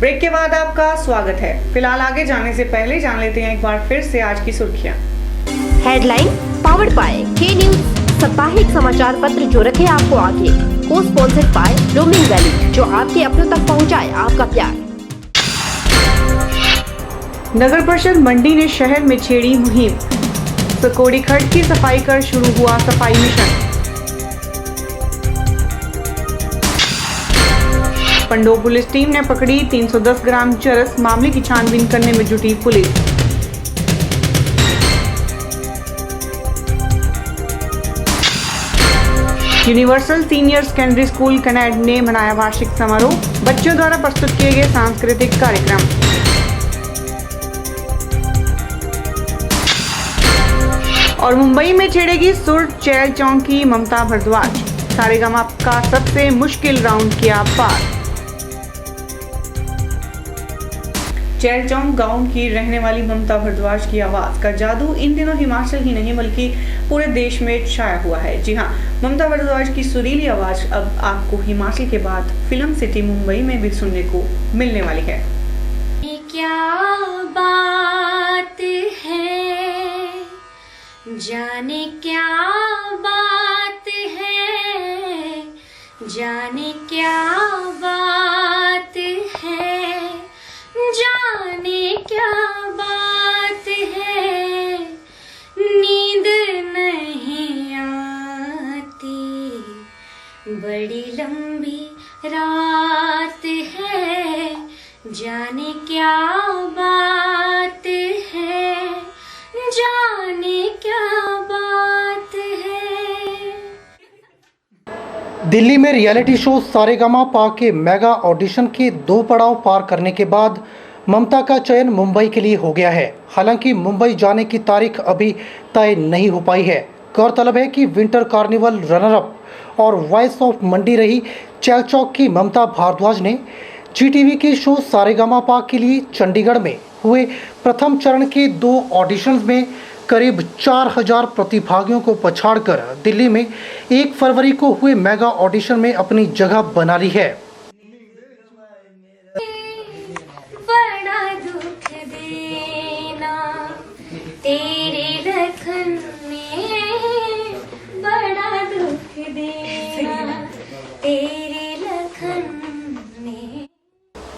Break के बाद आपका स्वागत है। फिलहाल आगे जाने से पहले जान लेते हैं एक बार फिर से आज की सुर्खियां। हेडलाइन पावर्ड बाय के न्यूज, साप्ताहिक समाचार पत्र जो रखे आपको आगे। को स्पॉन्सर्ड बाय रोमिंग वैली, जो आपके अपनों तक पहुंचाए आपका प्यार। नगर परिषद मंडी ने शहर में छेड़ी मुहिम। सकोड़ी खड्ड की सफाई कर शुरू हुआ सफाई मिशन। पंडोह पुलिस टीम ने पकड़ी 310 ग्राम चरस, मामले की छानबीन करने में जुटी पुलिस। Universal senior secondary school Kanaid ने मनाया वार्षिक समारोह, बच्चों द्वारा प्रस्तुत किए गए सांस्कृतिक कार्यक्रम। और मुंबई में छेड़ेगी सुर चैल चौक की ममता भारद्वाज, सारेगामा का सबसे मुश्किल राउंड किया पार। चैलचौंग गांव की रहने वाली ममता भारद्वाज की आवाज का जादू इन दिनों हिमाचल ही नहीं बल्कि पूरे देश में छाया हुआ है। जी हां, ममता भारद्वाज की सुरीली आवाज अब आपको हिमाचल के बाद फिल्म सिटी मुंबई में भी सुनने को मिलने वाली है। क्या बात है, जाने क्या बात है, जाने क्या बात है, जाने क्या बात है, नींद नहीं आती, बड़ी लंबी रात है, जाने क्या बात है, जाने क्या बात है। दिल्ली में रियलिटी शो सारेगामा पा के मेगा ऑडिशन के 2 पड़ाव पार करने के बाद ममता का चयन मुंबई के लिए हो गया है। हालांकि मुंबई जाने की तारीख अभी तय नहीं हो पाई है। गौरतलब है कि विंटर कार्निवल रनर अप और वॉइस ऑफ मंडी रही चैलचौक की ममता भारद्वाज ने जीटीवी के शो सारेगामा पा के लिए चंडीगढ़ में हुए प्रथम चरण के 2 ऑडिशंस में करीब 4000 प्रतिभागियों को पछाड़कर दिल्ली में 1 फरवरी को हुए मेगा ऑडिशन में अपनी जगह बना ली है। बड़ा दुख देना तेरे लखन में, बड़ा दुख देना तेरे लखन में।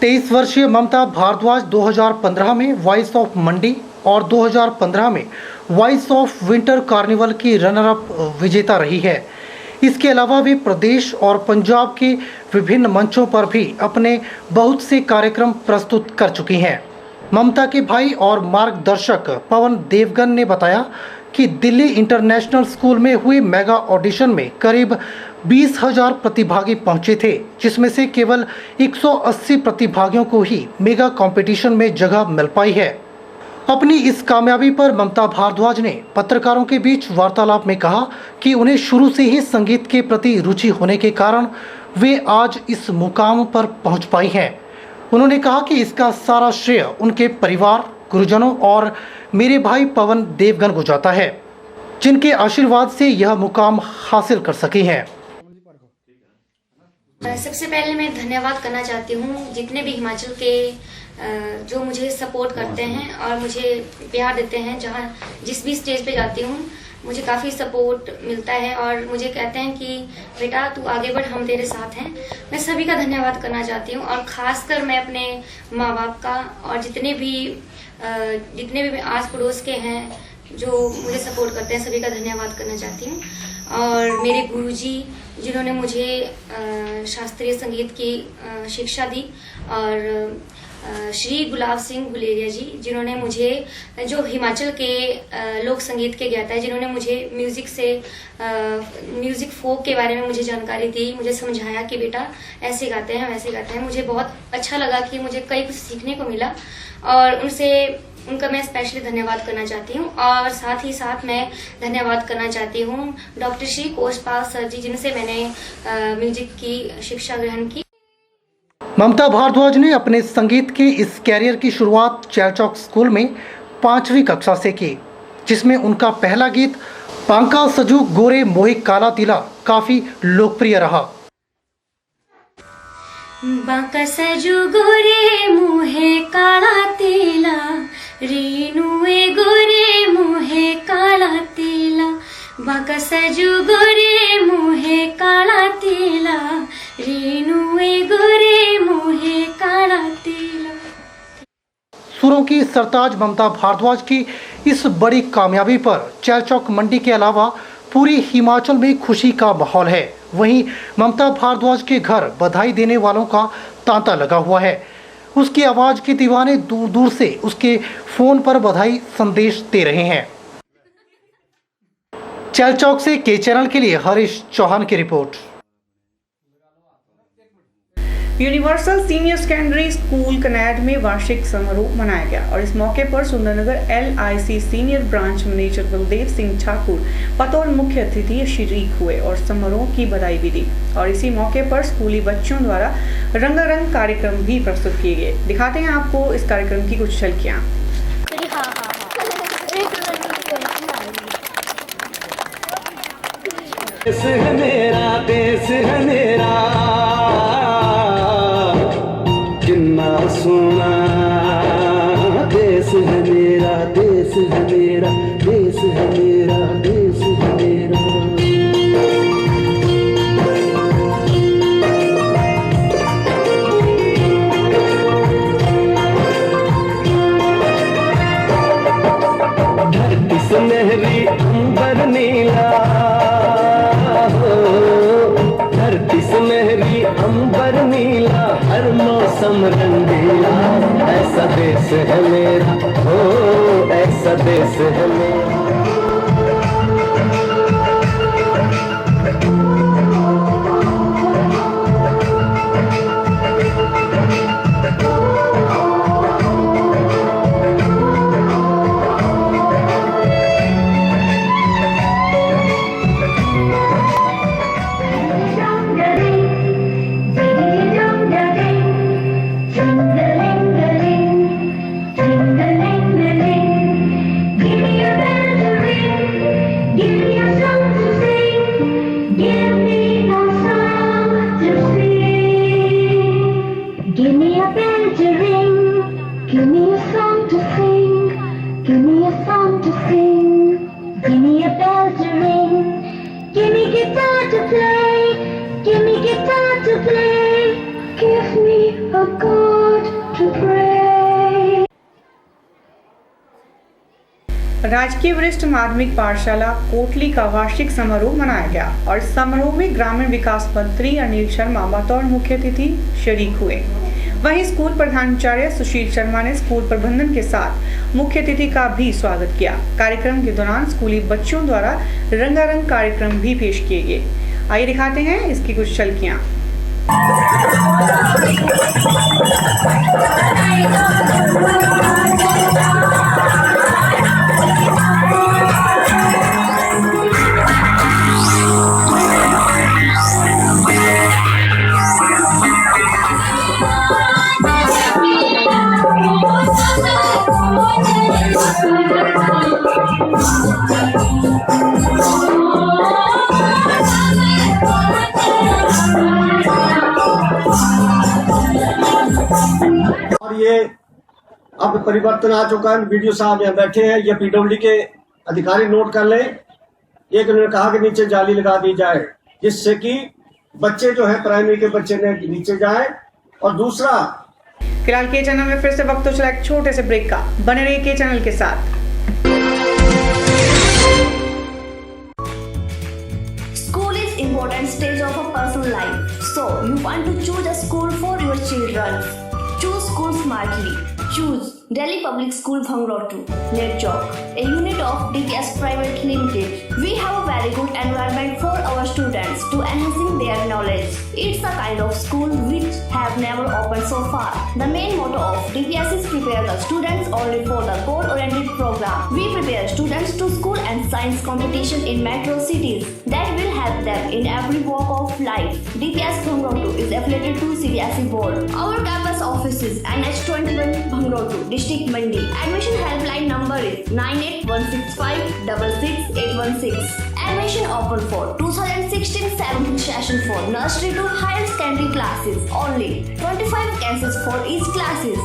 23 वर्षीय ममता भारद्वाज 2015 में वॉइस ऑफ मंडी और 2015 में वॉइस ऑफ विंटर कार्निवल की रनर अप विजेता रही है। इसके अलावा भी प्रदेश और पंजाब के विभिन्न मंचों पर भी अपने बहुत से कार्यक्रम प्रस्तुत कर चुकी हैं। ममता के भाई और मार्गदर्शक पवन देवगन ने बताया कि दिल्ली इंटरनेशनल स्कूल में हुए मेगा ऑडिशन में करीब 20,000 प्रतिभागी पहुंचे थे, जिसमें से केवल 180 प्रतिभागियों को ही मेगा कंपटीशन में जगह मिल पाई है। अपनी इस कामयाबी पर ममता भारद्वाज ने पत्रकारों के बीच वार्तालाप में कहा कि उन्हें शुरू से ही संगीत के प्रति रुचि होने के कारण वे आज इस मुकाम पर पहुंच पाई हैं। उन्होंने कहा कि इसका सारा श्रेय उनके परिवार, गुरुजनों और मेरे भाई पवन देवगन को जाता है, जिनके आशीर्वाद से यह मुकाम हासिल कर सकी हैं। सबसे पहले मैं धन्यवाद करना चाहती हूँ जितने भी हिमाचल के जो मुझे सपोर्ट करते हैं और मुझे प्यार देते हैं। जहाँ जिस भी स्टेज पे जाती हूँ मुझे काफ़ी सपोर्ट मिलता है और मुझे कहते हैं कि बेटा तू आगे बढ़, हम तेरे साथ हैं। मैं सभी का धन्यवाद करना चाहती हूँ और ख़ासकर मैं अपने माँ बाप का और जितने भी आस पड़ोस के हैं जो मुझे सपोर्ट करते हैं, सभी का धन्यवाद करना चाहती हूँ। और मेरे गुरुजी जिन्होंने मुझे शास्त्रीय संगीत की शिक्षा दी, और श्री गुलाब सिंह गुलेरिया जी जिन्होंने मुझे जो हिमाचल के लोक संगीत के ज्ञाता है, जिन्होंने मुझे म्यूजिक फोक के बारे में मुझे जानकारी दी, मुझे समझाया कि बेटा ऐसे गाते हैं वैसे गाते हैं। मुझे बहुत अच्छा लगा कि मुझे कई कुछ सीखने को मिला और उनका मैं स्पेशली धन्यवाद करना चाहती हूँ। और साथ ही साथ मैं धन्यवाद करना चाहती हूँ डॉक्टर श्री कोशपाल सर जी, जिनसे मैंने म्यूजिक की शिक्षा ग्रहण की। ममता भारद्वाज ने अपने संगीत के इस कैरियर की शुरुआत चैलचौक स्कूल में 5वीं कक्षा से की, जिसमें उनका पहला गीत पांका सजू गोरे मोही काला तिला काफी लोकप्रिय रहा। बांका सजो गोरे मुहे काला तेला रीनुए गोरे मुहे काला तेला बांका सजो गोरे मुहे काला तेला रीनुए गोरे मुहे काला तेला। सुरों की सरताज ममता भारद्वाज की इस बड़ी कामयाबी पर चैलचौक मंडी के अलावा पूरी हिमाचल में खुशी का माहौल है। वहीं ममता भारद्वाज के घर बधाई देने वालों का तांता लगा हुआ है। उसकी आवाज़ के दीवाने दूर दूर से उसके फ़ोन पर बधाई संदेश दे रहे हैं। चैलचौक से के चैनल के लिए हरीश चौहान की report. Universal senior secondary school Kanaid में वार्षिक समारोह मनाया गया और इस मौके पर Sundernagar LIC senior branch manager Baldev Singh Thakur बतौर मुख्य अतिथि शरीक हुए और समारोह की बधाई भी दी। और इसी मौके पर स्कूली बच्चों द्वारा रंगारंग कार्यक्रम भी प्रस्तुत किए गए। दिखाते हैं आपको इस कार्यक्रम की कुछ झलकियां। देश है मेरा, देश है मेरा, किन्ना सोना देश है मेरा, देश है मेरा, देश है मेरा, देश है मेरा। धरती सुनहरी अंबर नीला, धरती सुनहरी अंबर नीला, हर मौसम रंगीला, ऐसा देश है मेरा, हो ऐसा देश है मेरा। Give me a bell to ring, give me a song to sing, give me a song to sing, give me a bell to ring, give me guitar to play, give me guitar to play, give me a God to pray. राजकीय वरिष्ठ माध्यमिक पाठशाला कोटली का वार्षिक समारोह मनाया गया और इस समारोह में ग्रामीण विकास मंत्री अनिल शर्मा बतौर मुख्य अतिथि शरीक हुए। वहीं स्कूल प्रधानाचार्य सुशील शर्मा ने स्कूल प्रबंधन के साथ मुख्य अतिथि का भी स्वागत किया। कार्यक्रम के दौरान स्कूली बच्चों द्वारा रंगारंग कार्यक्रम भी पेश किए गए। आइए दिखाते हैं इसकी कुछ झलकियां। और ये अब परिवर्तन आ चुका है। वीडियो साहब यहाँ बैठे हैं, ये PWD के अधिकारी नोट कर लें। एक उन्होंने कहा कि नीचे जाली लगा दी जाए जिससे कि बच्चे जो है प्राइमरी के बच्चे ने नीचे जाए। और दूसरा फिलहाल के चैनल में फिर से वक्त तो चला एक छोटे से ब्रेक का। बने रहिए के चैनल के साथ। School is important stage of a person's life. So you want to choose a school for your children. Choose school smartly. Choose Delhi Public School Bhangrao 2, Netjock, a unit of DPS Private Limited. We have a very good environment for our students to enhancing their knowledge. It's a kind of school which have never opened so far. The main motto of DPS is prepare the students only for the goal-oriented program. We prepare students to school and science competition in metro cities that will help them in every walk of life. DPS Bhangrao 2 is affiliated to CBSE board. Our campus office is NH21 Bhangrao 2, District Mandi. Admission helpline number is 9816566816. Admission open for 2016-17 session for nursery to higher secondary classes. Only 25 cases for each classes.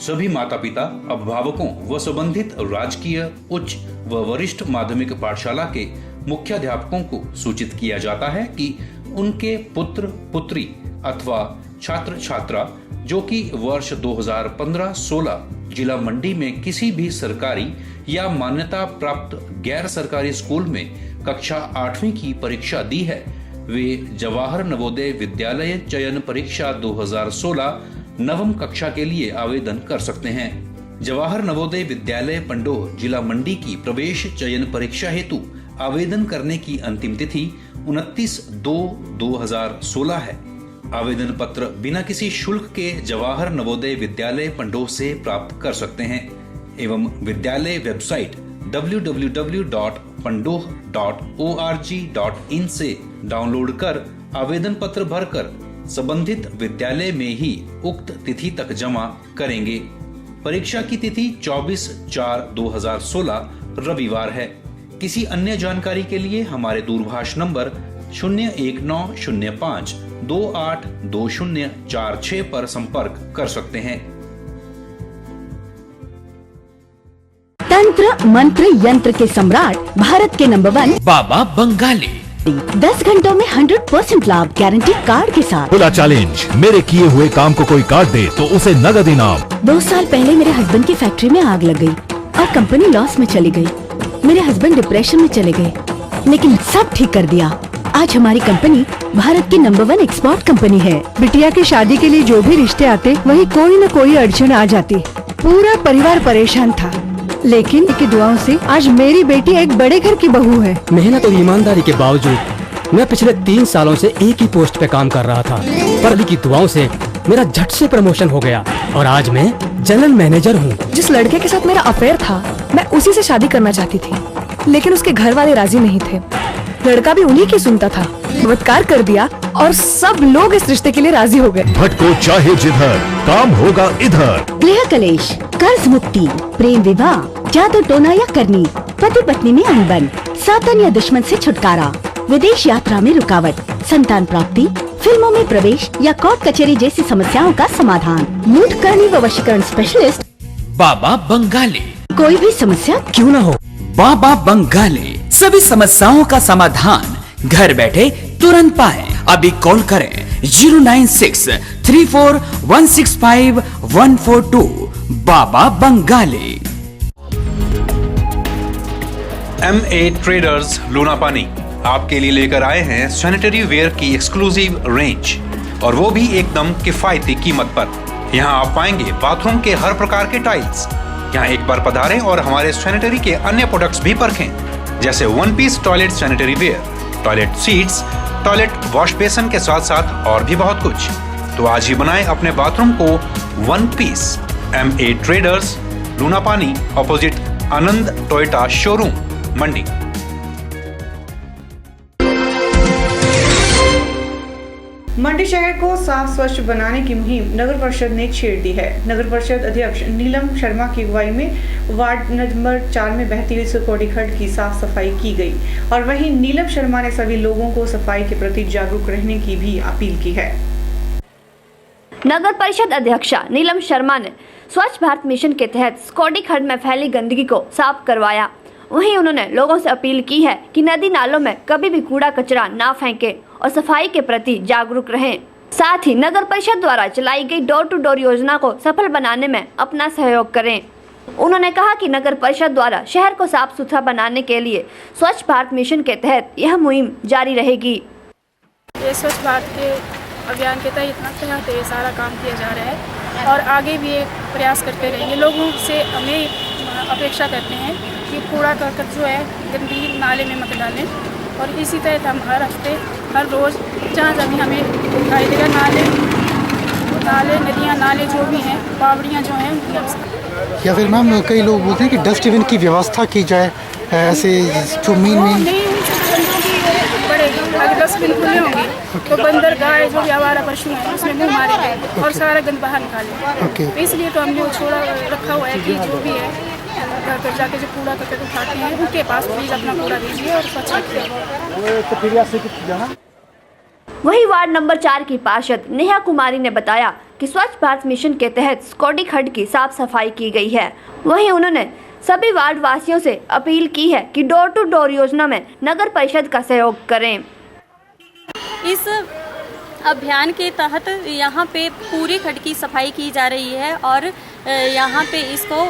सभी माता पिता, अभिभावकों व संबंधित राजकीय, उच्च व वरिष्ठ माध्यमिक पाठशाला के मुख्याध्यापकों को सूचित किया जाता है कि उनके पुत्र पुत्री अथवा छात्र छात्रा जो कि वर्ष 2015-16 जिला मंडी में किसी भी सरकारी या मान्यता प्राप्त गैर सरकारी स्कूल में कक्षा 8वीं की परीक्षा दी है, वे जवाहर नवोदय विद्यालय चयन परीक्षा 2016 नवम कक्षा के लिए आवेदन कर सकते हैं। जवाहर नवोदय विद्यालय पंडोह जिला मंडी की प्रवेश चयन परीक्षा हेतु आवेदन करने की अंतिम तिथि 29/2/2016 है। आवेदन पत्र बिना किसी शुल्क के जवाहर नवोदय विद्यालय पंडोह से प्राप्त कर सकते हैं एवं विद्यालय वेबसाइट www.pandoh.org.in से डाउनलोड कर आवेदन पत्र भरकर संबंधित विद्यालय में ही उक्त तिथि तक जमा करेंगे। परीक्षा की तिथि 24/4/2016 रविवार है। किसी अन्य जानकारी के लिए हमारे दूरभाष नंबर 01905282046 पर संपर्क कर सकते हैं। तंत्र मंत्र यंत्र के सम्राट भारत के नंबर 1 बाबा बंगाली 10 घंटों में 100% लाभ गारंटी कार्ड के साथ। खुला चैलेंज, मेरे किए हुए काम को कोई काट दे तो उसे नगद इनाम। 2 साल पहले मेरे हस्बैंड की फैक्ट्री में आग लग गई और कंपनी लॉस में चली गई। मेरे हस्बैंड डिप्रेशन में चले गए, लेकिन सब ठीक कर दिया। आज हमारी कंपनी भारत की नंबर 1 एक्सपोर्ट कंपनी है। बिटिया की शादी के लिए जो भी रिश्ते आते वही कोई न कोई अड़चन आ जाती। पूरा परिवार परेशान था, लेकिन इनकी दुआओं से आज मेरी बेटी एक बड़े घर की बहू है। मेहनत और ईमानदारी के बावजूद मैं पिछले 3 सालों से एक ही पोस्ट पे काम कर रहा था, पर अली की दुआओं से मेरा झट से प्रमोशन हो गया और आज मैं जनरल मैनेजर हूँ। जिस लड़के के साथ मेरा अफेयर था, मैं उसी से शादी करना चाहती थी, लेकिन उसके घर वाले राजी नहीं थे। लड़का भी उन्हीं की सुनता था, बलात्कार कर दिया और सब लोग इस रिश्ते के लिए राजी हो गए। भटको चाहे जिधर, काम होगा इधर। गृह कलेश, कर्ज मुक्ति, प्रेम विवाह, जादू टोना या करनी, पति पत्नी में अनबन, सातन या दुश्मन से छुटकारा, विदेश यात्रा में रुकावट, संतान प्राप्ति, फिल्मों में प्रवेश या कोर्ट कचहरी जैसी समस्याओं का समाधान। मूठ करनी व वशीकरण स्पेशलिस्ट बाबा बंगाली। कोई भी समस्या क्यों न हो, बाबा बंगाली सभी समस्याओं का समाधान घर बैठे तुरंत पाएं। अभी कॉल करें 09634165142 बाबा बंगाली। MA ट्रेडर्स लूनापानी आपके लिए लेकर आए हैं सैनिटरी वेयर की एक्सक्लूसिव रेंज, और वो भी एकदम किफायती कीमत पर। यहाँ आप पाएंगे बाथरूम के हर प्रकार के टाइल्स। यहाँ एक बार पधारें और हमारे सैनिटरी के अन्य प्रोडक्ट्स भी परखें, जैसे 1 piece toilet sanitary ware, toilet seats, toilet wash basin के साथ साथ और भी बहुत कुछ। तो आज ही बनाएं अपने बाथरूम को 1 पीस। MA ट्रेडर्स लूनापानी, ऑपोजिट आनंद टोयोटा शोरूम, मंडी। मंडी शहर को साफ स्वच्छ बनाने की मुहिम नगर परिषद ने छेड़ दी है। नगर परिषद अध्यक्ष नीलम शर्मा की अगुवाई में वार्ड नंबर 4 में बहती हुई सुकोड़ी खड्ड की साफ सफाई की गई और वहीं नीलम शर्मा ने सभी लोगों को सफाई के प्रति जागरूक रहने की भी अपील की है। नगर परिषद अध्यक्षा नीलम शर्मा ने स्वच्छ भारत मिशन के तहत सुकोड़ी खड्ड में फैली गंदगी को साफ करवाया। वहीं उन्होंने लोगों से अपील की है कि नदी नालों में कभी भी कूड़ा कचरा ना फेंकें और सफाई के प्रति जागरूक रहें। साथ ही नगर परिषद द्वारा चलाई गई डोर टू डोर योजना को सफल बनाने में अपना सहयोग करें। उन्होंने कहा कि नगर परिषद द्वारा शहर को साफ सुथरा बनाने के लिए स्वच्छ भारत मिशन के तहत यह मुहिम जारी रहेगी। ये स्वच्छ भारत के अभियान के तहत ये सारा काम किया जा रहा है और आगे भी एक प्रयास करते रहेंगे। लोगों से हमें अपेक्षा करते हैं कि कूड़ा करकट जो है गंदगी नाले में मत डालें, और इसी तहत हम हर हफ्ते हर रोज़ जहाँ जहाँ भी हमें दिखाई देगा नाले नदियाँ नाले जो भी हैं बावड़ियाँ जो हैं उनकी हम। या फिर मैम कई लोग बोलते हैं कि डस्टबिन की व्यवस्था की जाए, ऐसे जो मेन बड़े अगर डस्टबिन खुले होंगे तो बंदर गाय जो भी आवारा पशु हैं उसमें मुँह मारेंगे और सारा गंद बाहर निकालेंगे। तो इसलिए तो हमने वो छोड़ा रखा हुआ है कि जो भी है घर घर जाके जो कूड़ा करकट उठाते हैं उनके पास प्लीज़ अपना कूड़ा दीजिए और स्वच्छ रखिए। वहीं वार्ड नंबर 4 की पार्षद नेहा कुमारी ने बताया कि स्वच्छ भारत मिशन के तहत स्कॉडी खड्ड की साफ सफाई की गई है। वहीं उन्होंने सभी वार्ड वासियों से अपील की है कि डोर टू डोर योजना में नगर परिषद का सहयोग करें। इस अभियान के तहत यहाँ पे पूरी खड्ड की सफाई की जा रही है और यहाँ पे इसको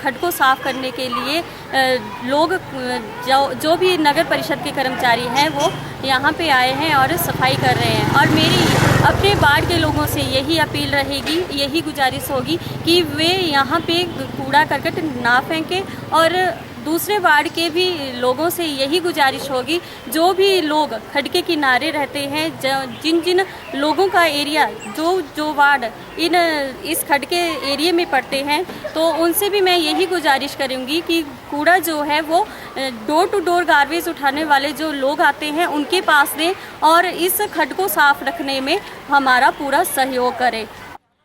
खड्ड को साफ करने के लिए लोग जो भी नगर परिषद के कर्मचारी हैं वो यहाँ पे आए हैं और सफाई कर रहे हैं। और मेरी अपने वार्ड के लोगों से यही अपील रहेगी, यही गुजारिश होगी कि वे यहाँ पे कूड़ा करकट ना फेंकें और दूसरे वार्ड के भी लोगों से यही गुजारिश होगी, जो भी लोग खड्ड के किनारे रहते हैं, जिन जिन लोगों का एरिया जो वार्ड इस खड्ड के एरिया में पड़ते हैं, तो उनसे भी मैं यही गुजारिश करूंगी कि कूड़ा जो है वो डोर टू डोर गार्बेज उठाने वाले जो लोग आते हैं उनके पास दें और इस खड्ड को साफ रखने में हमारा पूरा सहयोग करें।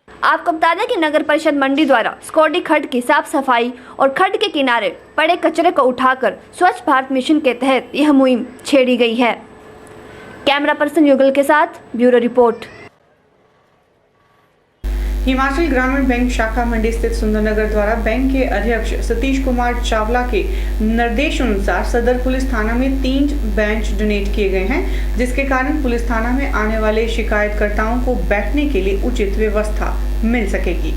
आपको बता दें कि नगर परिषद मंडी द्वारा स्कॉडी खड्ड की साफ सफाई और खड्ड के किनारे पड़े कचरे को उठाकर स्वच्छ भारत मिशन के तहत यह मुहिम छेड़ी गई है। कैमरा पर्सन युगल के साथ ब्यूरो रिपोर्ट। हिमाचल ग्रामीण बैंक शाखा मंडी स्थित सुंदरनगर द्वारा बैंक के अध्यक्ष सतीश कुमार चावला के निर्देशानुसार सदर पुलिस थाना में 3 बेंच डोनेट किए गए हैं, जिसके कारण पुलिस थाना में आने वाले शिकायतकर्ताओं को बैठने के लिए उचित व्यवस्था मिल सकेगी।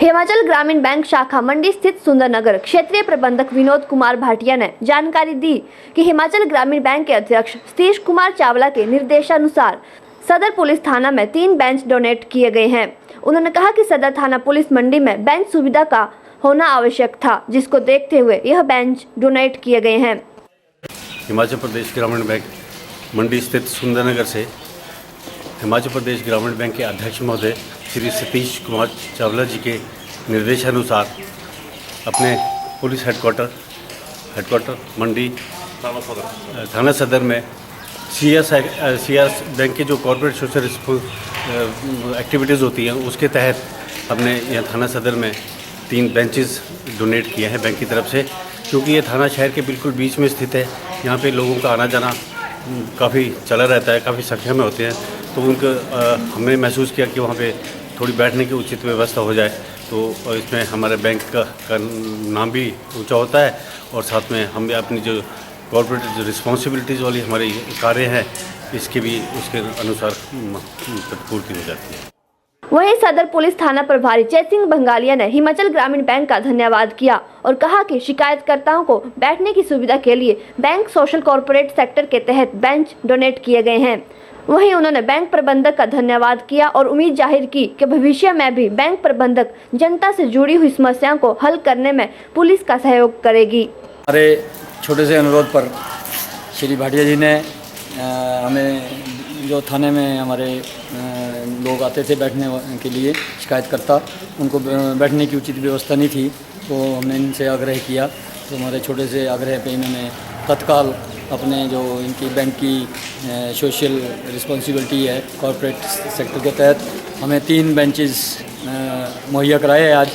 हिमाचल ग्रामीण बैंक शाखा मंडी स्थित सुंदरनगर क्षेत्रीय प्रबंधक विनोद कुमार भाटिया ने जानकारी दी कि हिमाचल ग्रामीण बैंक के अध्यक्ष सतीश कुमार चावला के निर्देशानुसार सदर पुलिस थाना में 3 बेंच डोनेट किए गए हैं। उन्होंने कहा कि सदर थाना पुलिस मंडी में बेंच सुविधा का होना आवश्यक था, जिसको देखते हुए यह बेंच डोनेट किए गए हैं। हिमाचल प्रदेश ग्रामीण बैंक मंडी स्थित सुंदरनगर से हिमाचल प्रदेश ग्रामीण बैंक के अध्यक्ष महोदय श्री सतीश कुमार चावला जी के निर्देशानुसार अपने पुलिस हेडक्वार्टर मंडी थाना सदर में सीआर बैंक के जो कॉर्पोरेट सोशल एक्टिविटीज़ होती हैं उसके तहत हमने यहाँ थाना सदर में 3 बेंचेस डोनेट किए हैं बैंक की तरफ से, क्योंकि ये थाना शहर के बिल्कुल बीच में स्थित है। यहाँ पे लोगों का आना जाना काफ़ी चला रहता है, काफ़ी संख्या में होते हैं, तो उनको हमने महसूस किया कि वहाँ पे थोड़ी बैठने की उचित व्यवस्था हो जाए, तो इसमें हमारे बैंक का नाम भी ऊँचा होता है और साथ में हम अपनी जो कॉर्पोरेट जो रिस्पॉन्सिबिलिटीज़ वाली हमारी कार्य हैं इसके भी उसके अनुसार पूर्ति हो जाती है। वहीं सदर पुलिस थाना प्रभारी जय सिंह बंगालिया ने हिमाचल ग्रामीण बैंक का धन्यवाद किया और कहा कि शिकायतकर्ताओं को बैठने की सुविधा के लिए बैंक सोशल कॉर्पोरेट सेक्टर के तहत बेंच डोनेट किए गए हैं। वहीं उन्होंने बैंक प्रबंधक का धन्यवाद किया और उम्मीद जाहिर की कि भविष्य में भी बैंक प्रबंधक जनता से जुड़ी हुई समस्याओं को हल करने में पुलिस का सहयोग करेगी। हमारे छोटे से अनुरोध पर श्री भाटिया जी ने हमें जो थाने में हमारे लोग आते थे बैठने के लिए शिकायतकर्ता, उनको बैठने की उचित व्यवस्था नहीं थी, तो हमने इनसे आग्रह किया, तो हमारे छोटे से आग्रह पे इन्होंने तत्काल अपने जो इनकी बैंक की सोशल रिस्पॉन्सिबिलिटी है कॉर्पोरेट सेक्टर के तहत हमें 3 बेंचेस मुहैया कराए हैं आज।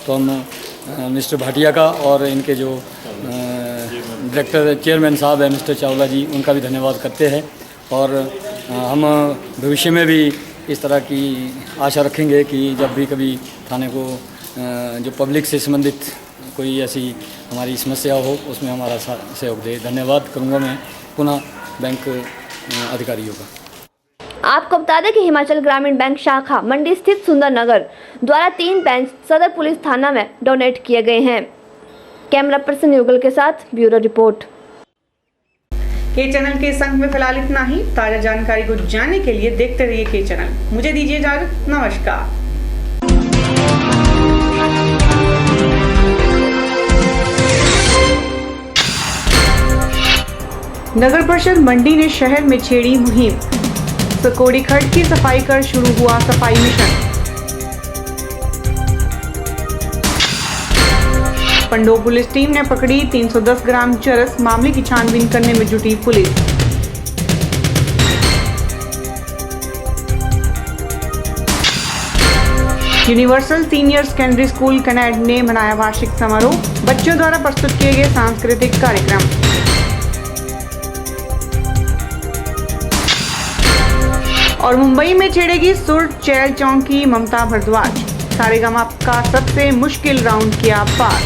तो हम मिस्टर भाटिया का और इनके जो डायरेक्टर चेयरमैन साहब है मिस्टर चावला जी, उनका भी धन्यवाद करते हैं और हम भविष्य में भी इस तरह की आशा रखेंगे कि जब भी कभी थाने को जो पब्लिक से संबंधित कोई ऐसी हमारी समस्या हो उसमें हमारा सहयोग दे। धन्यवाद करूंगा मैं पुनः बैंक अधिकारियों का। आपको बता दें कि हिमाचल ग्रामीण बैंक शाखा मंडी स्थित सुंदरनगर द्वारा 3 बेंच सदर पुलिस थाना में डोनेट किए गए हैं। कैमरा पर्सन युगल के साथ ब्यूरो रिपोर्ट। के चैनल के संग में फिलहाल इतना ही। ताजा जानकारी को जानने के लिए देखते रहिए के चैनल। मुझे दीजिए इजाजत, नमस्कार। नगर परिषद मंडी ने शहर में छेड़ी मुहिम, स्कॉडी खड्ड की सफाई कर शुरू हुआ सफाई मिशन। पंडोह पुलिस टीम ने पकड़ी 310 ग्राम चरस, मामले की छानबीन करने में जुटी पुलिस। Universal senior secondary school Kanaid ने मनाया वार्षिक समारोह, बच्चों द्वारा प्रस्तुत किए गए सांस्कृतिक कार्यक्रम। और मुंबई में छेड़ेगी सुर चैल चौंग की ममता भारद्वाज, सारेगामा का सबसे मुश्किल राउंड किया पार।